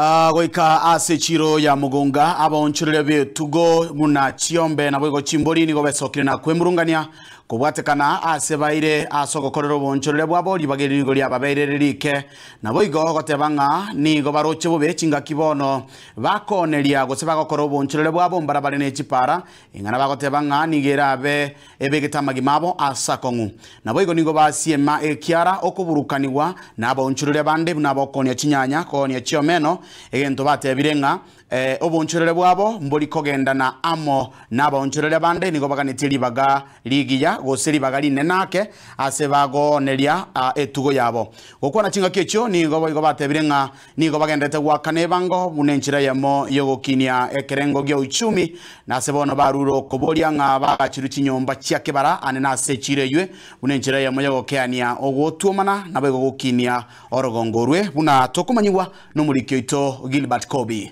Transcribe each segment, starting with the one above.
Goika ase chiro ya mugunga abonchurire betugo muna chiombe na bwego chimbori nigo besokire na kwemurungania kubwatekana ase baire asogokorero bonchurire bwabo libagiririgo lya babairerike na boigo gotebanga nigo baroche bobe chinga kibono bakoneria gose bagokoro bonchurire bwabo mbarabare ne chipara ingana bagotebanga nigerabe ebegetamaga mabo asakongu na boigo nigo basiema ekiara okuburukaniwa na bonchurire bande nabokonia chinyanya konia chiomeno egento batebirenga obonchorere bwabo mboli kogenda na amo nabonchorere bande nigo baganitiri baga ligiya goseri bagali nenake ase bagoneria etugo yabo gokwana chinga kecho nigo boigo batebirenga nigo bagendete gwakane bango bunenchira yamo yogokinia ekerengo gyo uchumi na sebono baruro koboria nga bagachiru chinyomba chiake bara ane na sechireywe bunenchira yamo yogokeania ogotumana na bego gokinia orogongorwe buna tokumanyiwa no murikyo ito Gilbert Kobi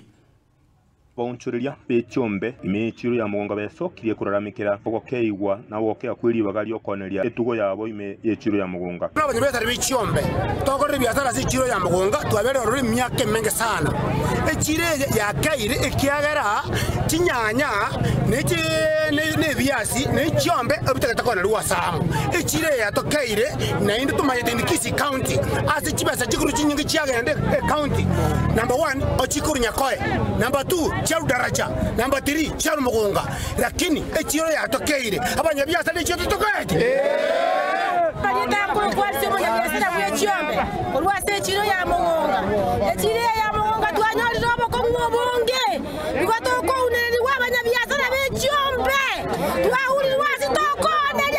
bonchuriria becyombe imechiro ya mugonga beso kiriye kuraramikira ogokeigwa na wokea kwiribaga lyo koneria etugo yabo ime yechiro ya mugonga nabo nyebeta becyombe tokore biasara z'ikiro ya mugonga twabere ruri myake menge sana ekire ya kaire ekiagera kinyanya ne biasi ne cyombe obitegeta kona ruwasamu ekire ya tokaire na indi tumayete ndikisi county ase kibasa kikuru kinyingi kiagende county number 1 ochikuru nyakoe number 2 charu daraja number 3 charu mugonga lakini ekiro ya tokeire abanya biasa ne cyo tokaite Kanyita kurwasi mu nyabisa ku cyombe kurwasi ekiro ya mugonga ekiro ya mugonga twanyori robo ko ngobonge bibato ko uneri wabanya biasa na becyombe twahuri wasi toko neri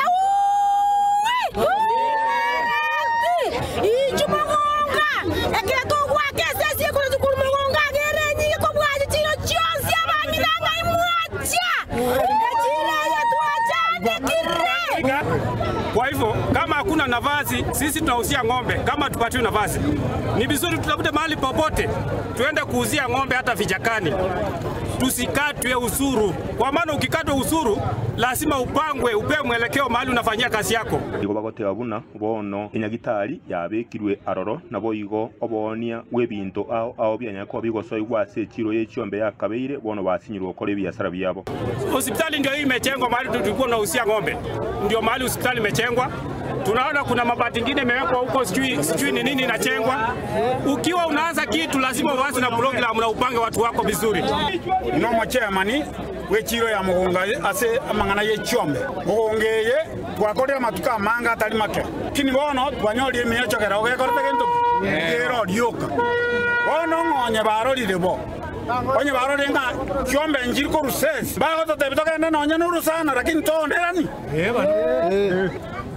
ijumonga ekira to gwake sesi ko mugonga gerenyi ko bwaje kiro cyonsi abangiranga imwacha ekiro ya twacha Kwa hivyo kama hakuna nafasi sisi tunauzia ng'ombe kama tupatiwe nafasi. Ni vizuri tutafute mahali popote tuende kuuzia ng'ombe hata vijakani. Tusikatwe usuru. Kwa maana ukikatwa usuru lazima upangwe upewe mwelekeo mahali unafanyia kazi yako. Igo bagote abuna bono enyagitari yabekirwe aroro nabo igo obonia webinto ao byanyako bigoso igwase chiro yecyombe yakabeire bono basinyirwa kore biasara byabo. Hospitali ndio hii imechengwa mahali tulikuwa tunauzia ng'ombe. Ndio mahali hospitali imechengwa. Tunaona kuna mabati mengine yamewekwa huko sijui ni nini inachengwa. Ukiwa unaanza kitu lazima uanze na program na upange watu wako vizuri. no chairman wechiro ya mugonga ase amangana yecyombe mugongeye twakorera matuka manga atari make kini bono twanyori emecho kera ogekorete gento ero rioka bono ngonye barorire bo onye barorenga cyombe njiri ko rusesi bagotote bitokende nonye nurusana lakini tonderani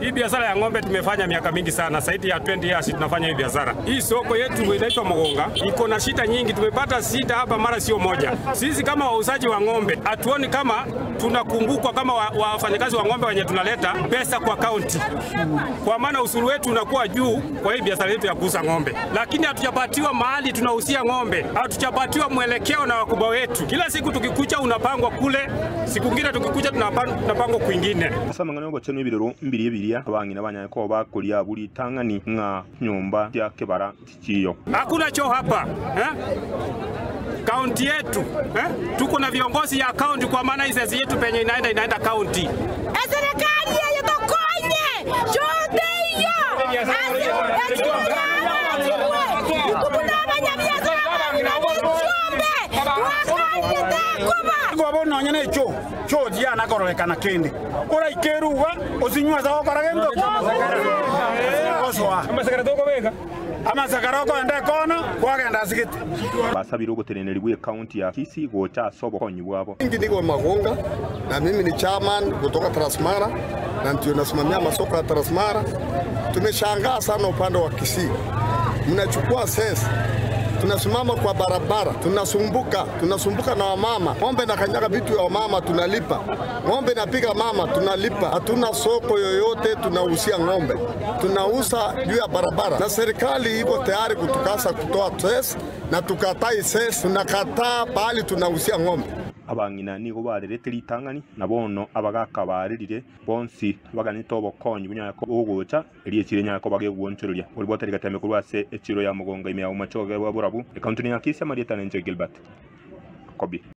Hii biashara ya ng'ombe tumefanya miaka mingi sana, zaidi ya 20 years tunafanya hii biashara. Hii soko yetu inaitwa Mugonga, iko na shida nyingi, tumepata shida hapa mara sio moja. Sisi kama wauzaji wa ng'ombe, hatuoni kama tunakumbukwa kama wafanyakazi wa ng'ombe wenye tunaleta pesa kwa kaunti. Kwa maana usuru wetu unakuwa juu kwa hii biashara yetu ya kuuza ng'ombe. Lakini hatujapatiwa mahali tunausia ng'ombe. Hatujapatiwa mwelekeo na wakubwa wetu. Kila siku tukikucha unapangwa kule, siku nyingine tukikucha tunapangwa kwingine. Sasa mangano go cheno ibiroro mbiri abangi nabanyako bakoria buri tangani nga nyumba ya kebara chiyo. Hakuna choo hapa kaunti yetu tuko na viongozi ya kaunti kwa maana hizi yetu penye inaenda kaunti. Serikali ya tokonye chote hiyo Gobono nyene cho dia na korolekana kende ora ikeruwa osinywa za okaragendo oswa amasakara toko bega amasakara ko ende kona kwagenda sigite basabiro goteneneri bwe county ya Kisii gocha sobo konyi bwabo Niko Magonga na mimi ni chairman kutoka Transmara na ndio nasimamia masoko ya Transmara. Tumeshangaa sana upande wa Kisii, mnachukua sesa, tunasimama kwa barabara, tunasumbuka na wamama. Ng'ombe na kanyaga vitu ya wamama tunalipa, ng'ombe napiga mama tunalipa. Hatuna soko yoyote tunausia ng'ombe, tunauza juu ya barabara, na serikali iko tayari kutukasa kutoa sesa na tukatai sesa, tunakataa bali tunausia ng'ombe. abang'ina nigo barerete ritang'ani na bono abagaka barerire bonsi baganete obokonyi bunyako ogocha eri echire nyako bagegwonchereria ori bwatari gateme kurwa ase echiro ya Mogonga ime ya umachoge bwa burabu ekaunti ya Kisia Marieta Nenje Gilbert Kobi.